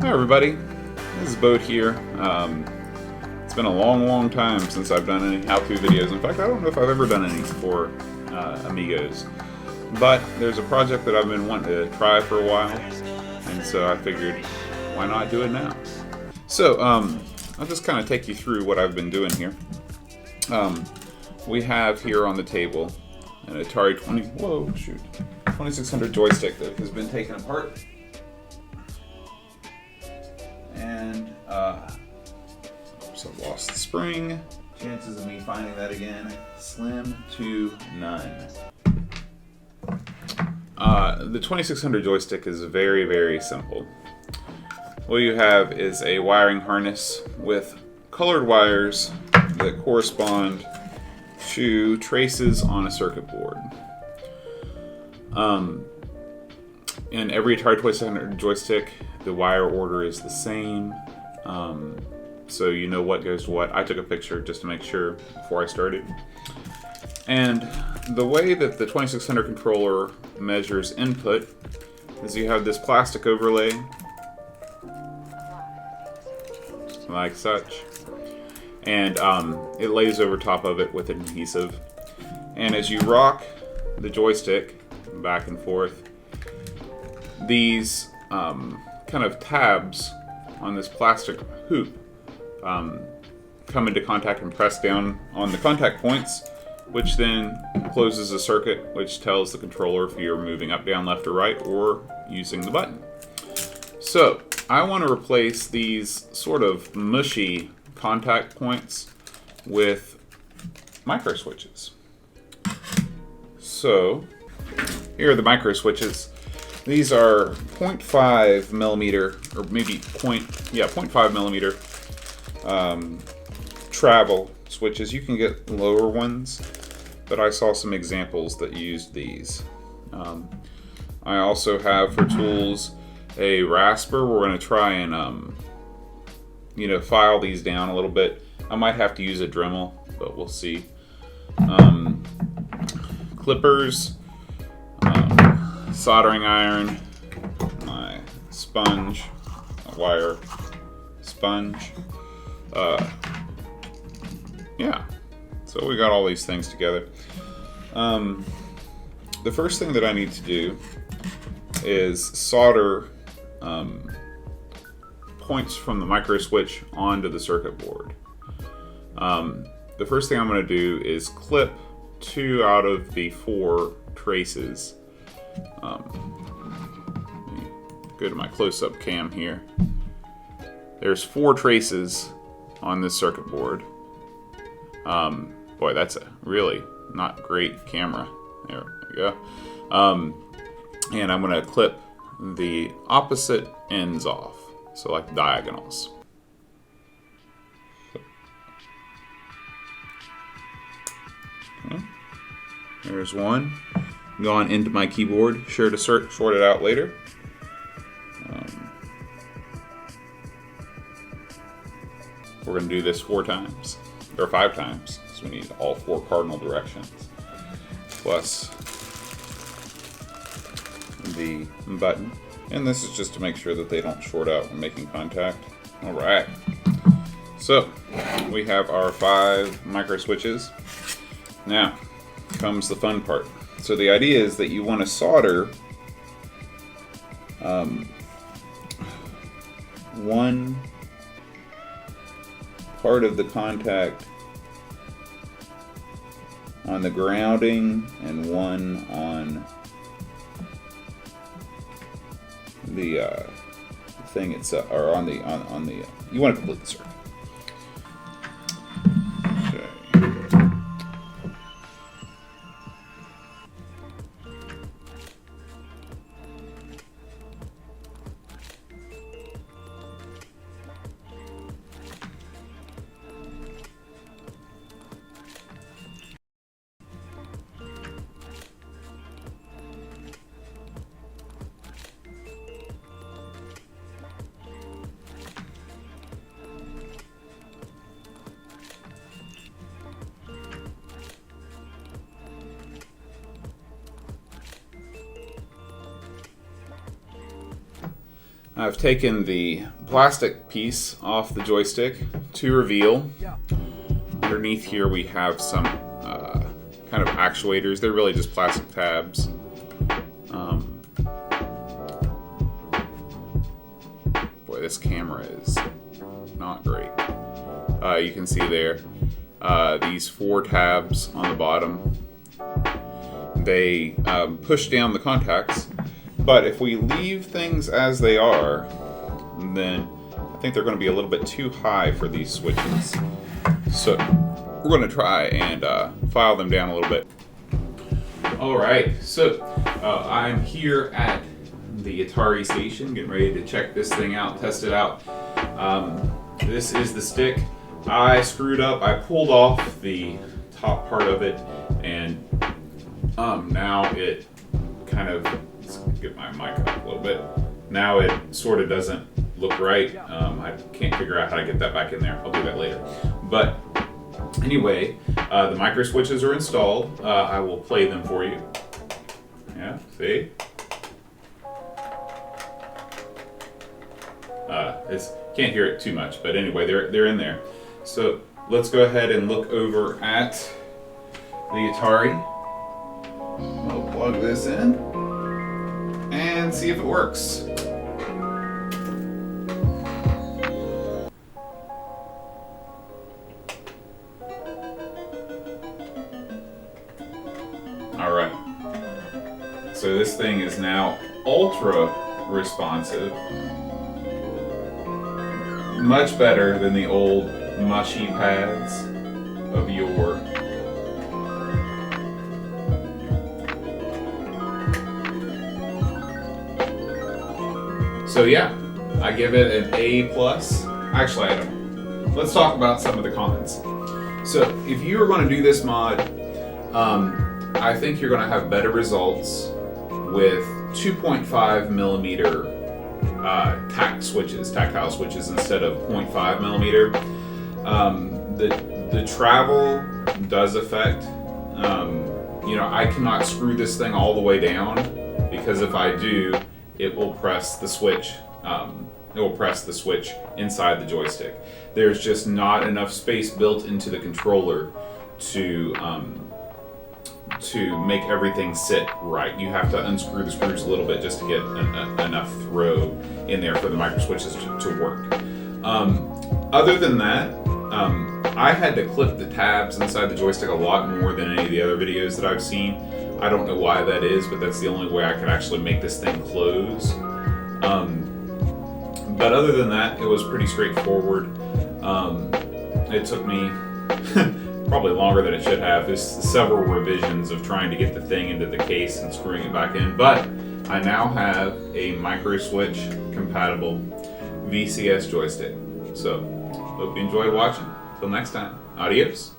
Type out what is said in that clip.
Hi everybody, this is Boat here. It's been a long time since I've done any how-to videos. In fact, I don't know if I've ever done any for Amigos. But there's a project that I've been wanting to try for a while, and so I figured, why not do it now? So, I'll just kind of take you through what I've been doing here. We have here on the table an Atari 2600 joystick that has been taken apart. And, so I've lost the spring. Chances of me finding that again, slim to none. The 2600 joystick is very simple. What you have is a wiring harness with colored wires that correspond to traces on a circuit board. In every Atari 2600 joystick, the wire order is the same, so you know what goes to what. I took a picture just to make sure before I started. And the way that the 2600 controller measures input is you have this plastic overlay, like such, and it lays over top of it with an adhesive. And as you rock the joystick back and forth, these kind of tabs on this plastic hoop come into contact and press down on the contact points, which then closes the circuit, which tells the controller if you're moving up, down, left, or right, or using the button. So I want to replace these sort of mushy contact points with microswitches. So here are the microswitches. These are 0.5 millimeter, or maybe 0.5 millimeter travel switches. You can get lower ones, but I saw some examples that used these. I also have for tools a rasper. We're going to try and file these down a little bit. I might have to use a Dremel, but we'll see. Clippers, soldering iron, my sponge, a wire sponge. Yeah, so we got all these things together. The first thing that I need to do is solder points from the microswitch onto the circuit board. The first thing I'm going to do is clip 2 out of the 4 traces. Let me go to my close-up cam here. There's 4 traces on this circuit board. Boy, that's a really not great camera. There we go. And I'm going to clip the opposite ends off, so like diagonals. Okay. There's one. Gone into my keyboard. Sure to sort it out later. We're going to do this 4 times, or 5 times, because we need all 4 cardinal directions, plus the button. And this is just to make sure that they don't short out when making contact. Alright, so we have our 5 microswitches. Now comes the fun part. So the idea is that you want to solder one part of the contact on the grounding and one on the thing itself, or on the you want to complete the circuit. Okay. I've taken the plastic piece off the joystick to reveal. Underneath here we have some kind of actuators. They're really just plastic tabs. Boy, this camera is not great. You can see there these 4 tabs on the bottom. They push down the contacts, but if we leave things as they are, then I think they're going to be a little bit too high for these switches. So we're going to try and file them down a little bit. Alright, so I'm here at the Atari station, getting ready to check this thing out, test it out. This is the stick. I screwed up, I pulled off the top part of it, and now it kind of, let's get my mic up a little bit. Now it sort of doesn't look right. I can't figure out how to get that back in there. I'll do that later. But anyway, the Microswitches are installed. I will play them for you. Yeah, see? Can't hear it too much, but anyway, they're in there. So let's go ahead and look over at the Atari. I'll plug this in and see if it works. Alright, so this thing is now ultra responsive. Much better than the old mushy pads of yore. So yeah, I give it an A+. Actually, I don't. Let's talk about some of the cons. So if you are going to do this mod, I think you're going to have better results with 2.5 millimeter tactile switches instead of 0.5 millimeter. The travel does affect. I cannot screw this thing all the way down, because if I do, it will press the switch. It will press the switch inside the joystick. There's just not enough space built into the controller to make everything sit right. You have to unscrew the screws a little bit just to get enough throw in there for the Microswitches to work. Other than that, I had to clip the tabs inside the joystick a lot more than any of the other videos that I've seen. I don't know why that is, but that's the only way I could actually make this thing close. But other than that, it was pretty straightforward. It took me probably longer than it should have. There's several revisions of trying to get the thing into the case and screwing it back in, but I now have a Microswitch compatible VCS joystick. So, hope you enjoyed watching. Till next time, adios.